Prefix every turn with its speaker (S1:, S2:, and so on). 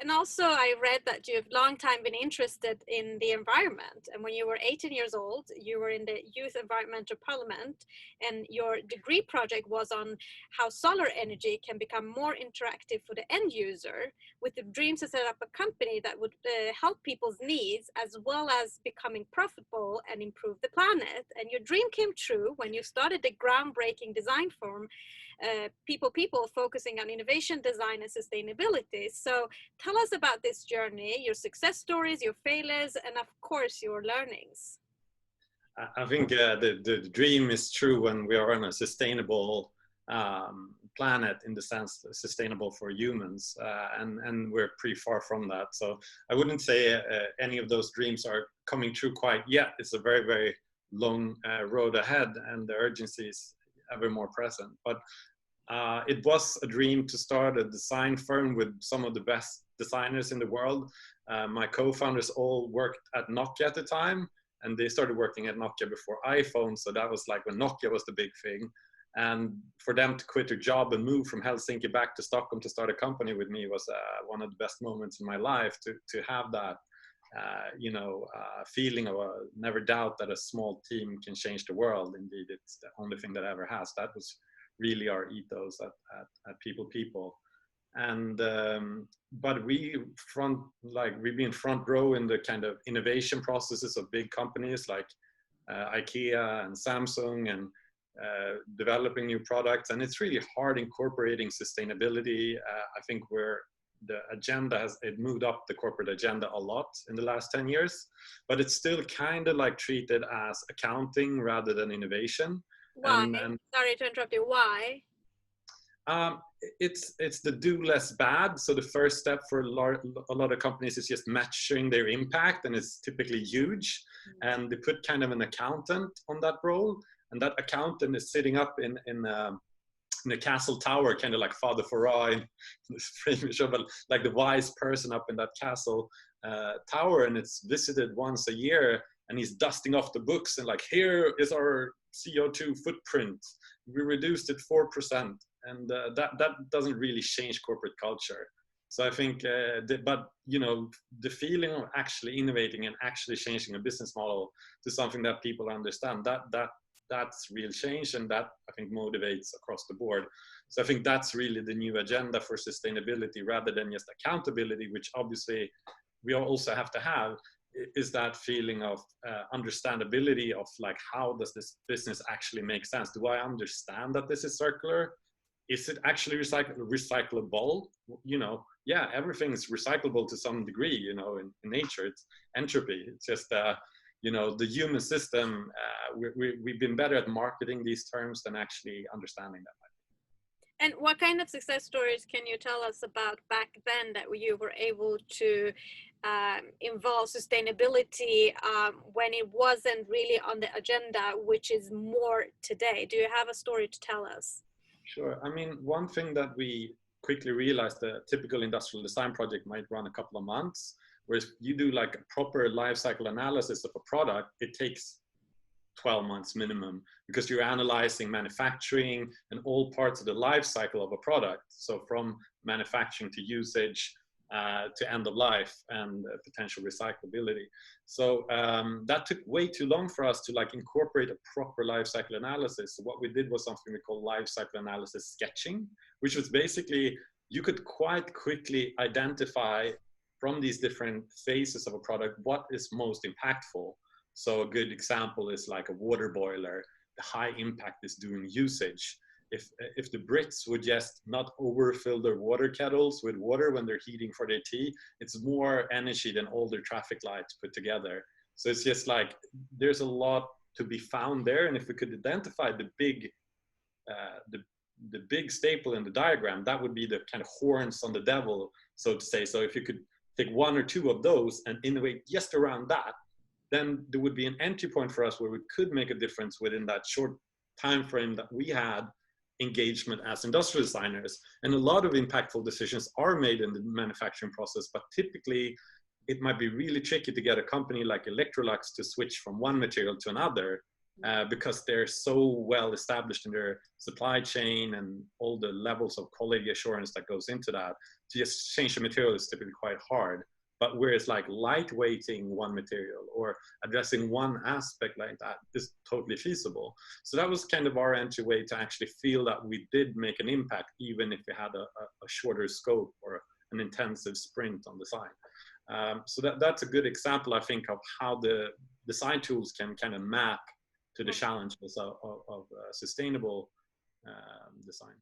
S1: And also, I read that you've long time been interested in the environment. And when you were 18 years old, you were in the Youth Environmental Parliament, and your degree project was on how solar energy can become more interactive for the end user, with the dream to set up a company that would help people's needs as well as becoming profitable and improve the planet. And your dream came true when you started the groundbreaking design firm, People, focusing on innovation, design, and sustainability. So tell us about this journey, your success stories, your failures, and of course, your learnings.
S2: I think the dream is true when we are on a sustainable planet, in the sense sustainable for humans, and we're pretty far from that. So I wouldn't say any of those dreams are coming true quite yet. It's a very, very long road ahead, and the urgency is ever more present. But it was a dream to start a design firm with some of the best designers in the world. My co-founders all worked at Nokia at the time, and they started working at Nokia before iPhone. So that was like when Nokia was the big thing. And for them to quit their job and move from Helsinki back to Stockholm to start a company with me was one of the best moments in my life, to have that feeling of never doubt that a small team can change the world. Indeed, it's the only thing that ever has. That was really our ethos at People. And but we've been front row in the kind of innovation processes of big companies like IKEA and Samsung, and developing new products. And it's really hard incorporating sustainability. I think the agenda it moved up the corporate agenda a lot in the last 10 years, but it's still kind of like treated as accounting rather than innovation.
S1: Why? Sorry to interrupt you. Why?
S2: It's the do less bad. So the first step for a lot of companies is just measuring their impact, and it's typically huge. And they put kind of an accountant on that role, and that accountant is sitting up in a castle tower, kind of like Father Farah in this famous show, but like the wise person up in that castle tower, and it's visited once a year, and he's dusting off the books and like, here is our CO2 footprint. We reduced it 4%, and that doesn't really change corporate culture. So I think, but the feeling of actually innovating and actually changing a business model to something that people understand, that's real change, and that I think motivates across the board. So I think that's really the new agenda for sustainability, rather than just accountability, which obviously we also have to have, is that feeling of understandability of like, how does this business actually make sense? Do I understand that this is circular? Is it actually recyclable? Yeah, everything's recyclable to some degree, in nature. It's entropy. It's just, the human system, we've been better at marketing these terms than actually understanding them.
S1: And what kind of success stories can you tell us about back then that you were able to involve sustainability when it wasn't really on the agenda, which is more today? Do you have a story to tell us?
S2: Sure. I mean, one thing that we quickly realized, the typical industrial design project might run a couple of months, whereas you do like a proper life cycle analysis of a product, it takes 12 months minimum, because you're analyzing manufacturing and all parts of the life cycle of a product. So from manufacturing to usage to end of life and potential recyclability. So that took way too long for us to like incorporate a proper life cycle analysis. So what we did was something we call life cycle analysis sketching, which was basically, you could quite quickly identify from these different phases of a product what is most impactful. So a good example is like a water boiler. The high impact is during usage. If the Brits would just not overfill their water kettles with water when they're heating for their tea, it's more energy than all their traffic lights put together. So it's just like, there's a lot to be found there. And if we could identify the big staple in the diagram, that would be the kind of horns on the devil, so to say. So if you could take one or two of those and innovate just around that, then there would be an entry point for us where we could make a difference within that short time frame that we had engagement as industrial designers. And a lot of impactful decisions are made in the manufacturing process, but typically it might be really tricky to get a company like Electrolux to switch from one material to another. because they're so well established in their supply chain and all the levels of quality assurance that goes into that. To just change the material is typically quite hard. But whereas like lightweighting one material or addressing one aspect like that is totally feasible. So that was kind of our entryway to actually feel that we did make an impact, even if we had a shorter scope or an intensive sprint on design. So that's a good example, I think, of how the design tools can kind of map to the challenges of sustainable design.